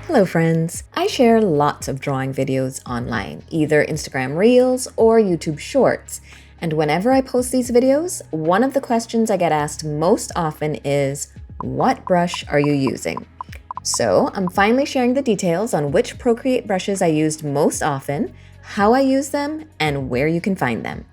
Hello friends! I share lots of drawing videos online, either Instagram Reels or YouTube Shorts. And whenever I post these videos, one of the questions I get asked most often is, what brush are you using? So I'm finally sharing the details on which Procreate brushes I used most often, how I use them, and where you can find them.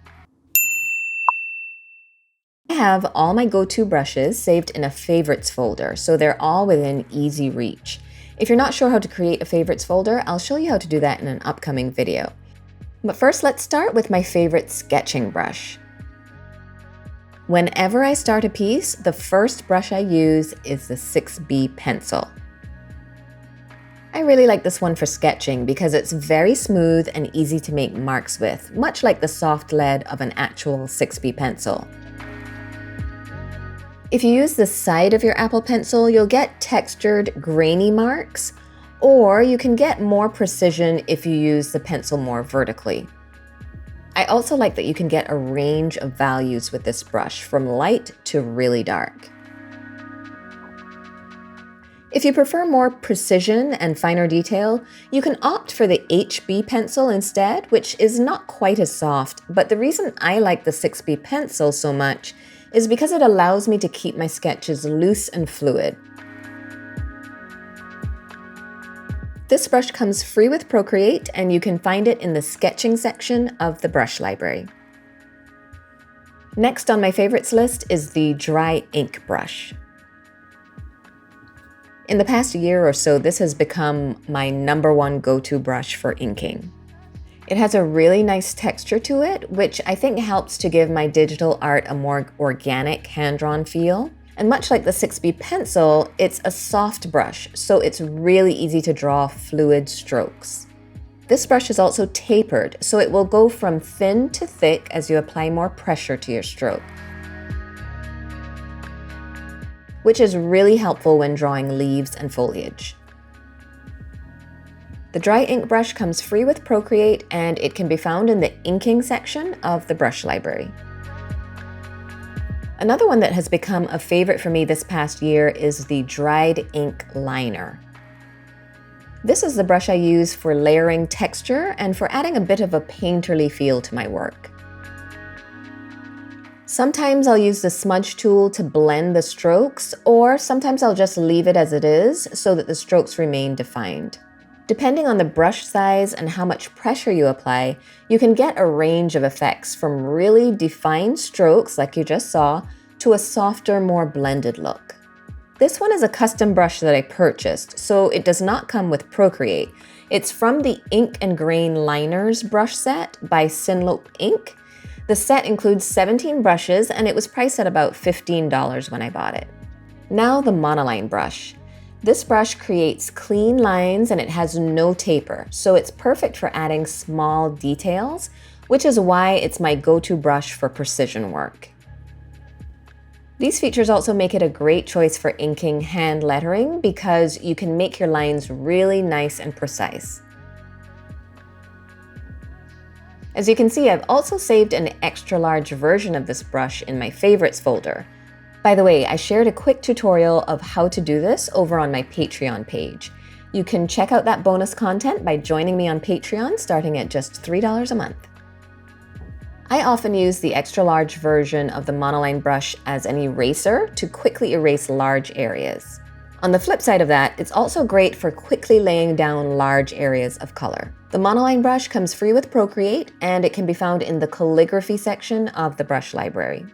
I have all my go-to brushes saved in a favorites folder, so they're all within easy reach. If you're not sure how to create a favorites folder, I'll show you how to do that in an upcoming video. But first, let's start with my favorite sketching brush. Whenever I start a piece, the first brush I use is the 6B pencil. I really like this one for sketching because it's very smooth and easy to make marks with, much like the soft lead of an actual 6B pencil. If you use the side of your Apple Pencil, you'll get textured, grainy marks, or you can get more precision if you use the pencil more vertically. I also like that you can get a range of values with this brush, from light to really dark. If you prefer more precision and finer detail, you can opt for the HB pencil instead, which is not quite as soft, but the reason I like the 6B pencil so much is because it allows me to keep my sketches loose and fluid. This brush comes free with Procreate, and you can find it in the sketching section of the brush library. Next on my favorites list is the dry ink brush. In the past year or so, this has become my #1 go-to brush for inking. It has a really nice texture to it, which I think helps to give my digital art a more organic, hand-drawn feel. And much like the 6B pencil, it's a soft brush, so it's really easy to draw fluid strokes. This brush is also tapered, so it will go from thin to thick as you apply more pressure to your stroke, which is really helpful when drawing leaves and foliage. The dry ink brush comes free with Procreate, and it can be found in the inking section of the brush library. Another one that has become a favorite for me this past year is the dried ink liner. This is the brush I use for layering texture and for adding a bit of a painterly feel to my work. Sometimes I'll use the smudge tool to blend the strokes, or sometimes I'll just leave it as it is so that the strokes remain defined. Depending on the brush size and how much pressure you apply, you can get a range of effects from really defined strokes like you just saw to a softer, more blended look. This one is a custom brush that I purchased, so it does not come with Procreate. It's from the Ink and Grain Liners brush set by Sinlope Ink. The set includes 17 brushes, and it was priced at about $15 when I bought it. Now the monoline brush. This brush creates clean lines and it has no taper, so it's perfect for adding small details, which is why it's my go-to brush for precision work. These features also make it a great choice for inking hand lettering because you can make your lines really nice and precise. As you can see, I've also saved an extra large version of this brush in my favorites folder. By the way, I shared a quick tutorial of how to do this over on my Patreon page. You can check out that bonus content by joining me on Patreon starting at just $3 a month. I often use the extra large version of the monoline brush as an eraser to quickly erase large areas. On the flip side of that, it's also great for quickly laying down large areas of color. The monoline brush comes free with Procreate, and it can be found in the calligraphy section of the brush library.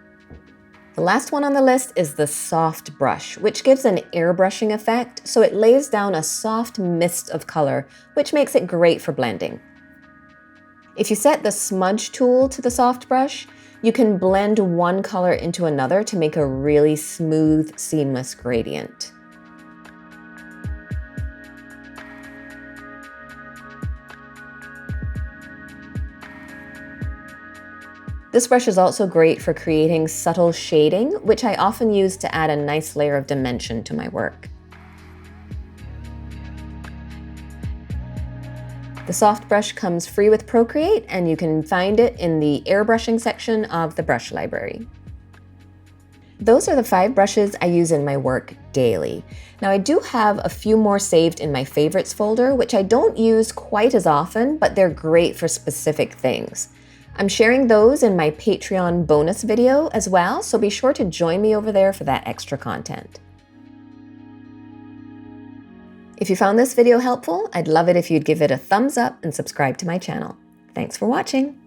The last one on the list is the soft brush, which gives an airbrushing effect, so it lays down a soft mist of color, which makes it great for blending. If you set the smudge tool to the soft brush, you can blend one color into another to make a really smooth, seamless gradient. This brush is also great for creating subtle shading, which I often use to add a nice layer of dimension to my work. The soft brush comes free with Procreate, and you can find it in the airbrushing section of the brush library. Those are the 5 brushes I use in my work daily. Now, I do have a few more saved in my favorites folder, which I don't use quite as often, but they're great for specific things. I'm sharing those in my Patreon bonus video as well, so be sure to join me over there for that extra content. If you found this video helpful, I'd love it if you'd give it a thumbs up and subscribe to my channel. Thanks for watching.